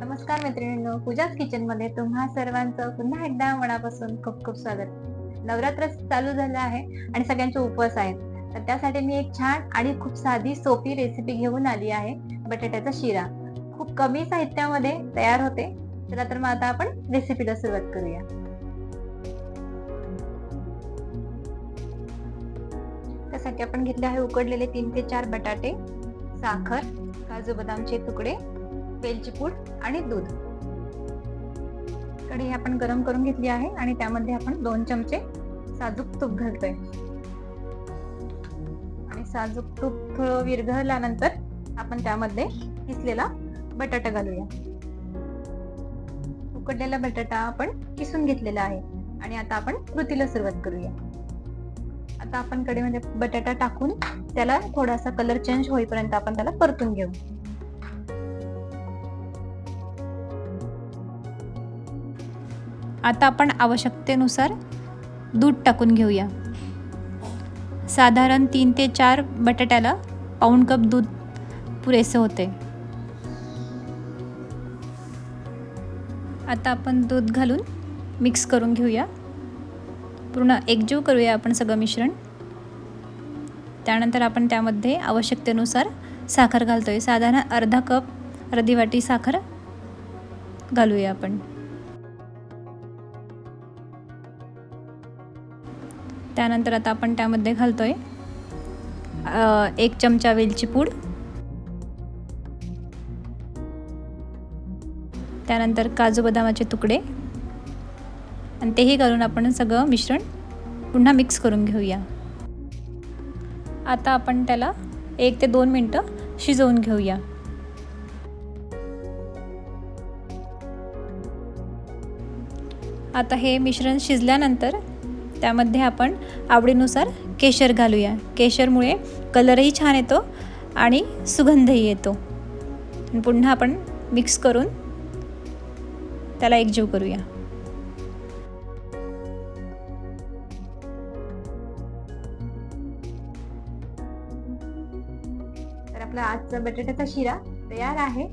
नमस्कार मैत्रिणींनो, पूजाच किचन मध्ये तुम्हा सर्वांचं पुन्हा एकदा मनापासून खूप खूप स्वागत. नवरात्र चालू झालं आहे आणि सगळ्यांचे उपवास आहेत. तर त्यासाठी मी एक छान आणि खूप साधी सोपी रेसिपी घेऊन आली आहे, बटाट्याचा शिरा. खूप कमी साहित्यामध्ये तयार होते. चला तर मग आता आपण रेसिपीला सुरुवात करूया. त्यासाठी आपण घेतले आहे उकडलेले 3 ते 4 बटाटे, साखर, काजू बदामचे तुकडे, वेलची पूड आणि दूध. कढई आपण गरम करून घेतली आहे आणि त्यामध्ये आपण 2 चमचे साजूक तूप घालतोय. आणि साजूक तूप थोडं विरघळल्यानंतर आपण त्यामध्ये किसलेला बटाटा घालूया. उकडलेला बटाटा आपण किसून घेतलेला आहे आणि आता आपण कृतीला सुरुवात करूया. आता आपण कढईमध्ये बटाटा टाकून त्याला थोडासा कलर चेंज होईपर्यंत आपण त्याला परतून घेऊ. आता आपण आवश्यकतेनुसार दूध टाकून घेऊया. साधारण 3 ते 4 बटाट्याला पाऊण कप दूध पुरेसे होते. आता आपण दूध घालून मिक्स करून घेऊया. पूर्ण एकजीव करूया आपण सगळं मिश्रण. त्यानंतर आपण त्यामध्ये आवश्यकतेनुसार साखर घालतोय. साधारण अर्धा कप, अर्धी वाटी साखर घालूया आपण. त्यानंतर आता आपण त्यामध्ये घालतोय 1 चमचा वेलची पूड, त्यानंतर काजू बदामाचे तुकडे आणि तेही घालून आपण सगळं मिश्रण पुन्हा मिक्स करून घेऊया. आता आपण त्याला 1 ते 2 मिनिटं शिजवून घेऊया. आता हे मिश्रण शिजल्यानंतर त्यामध्ये आपण आवडीनुसार केशर घालूया. केशरमुळे कलरही छान येतो आणि सुगंधही येतो. पुन्हा आपण मिक्स करून त्याला एकजीव करूया. तर आपला आजचा बटाट्याचा शिरा तयार आहे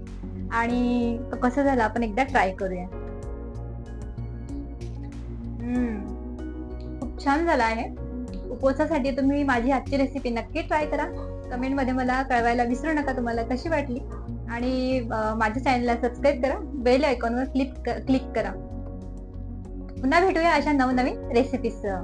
आणि तो कसा झाला आपण एकदा ट्राय करूया. खूप छान झाला आहे. उपवासासाठी तुम्ही माझी आजची रेसिपी नक्की ट्राय करा. कमेंट मध्ये मला कळवायला विसरू नका तुम्हाला कशी वाटली. आणि माझ्या चॅनलला सबस्क्राईब करा, बेल आयकॉनवर क्लिक करा. पुन्हा भेटूया अशा नवनवीन रेसिपीसह.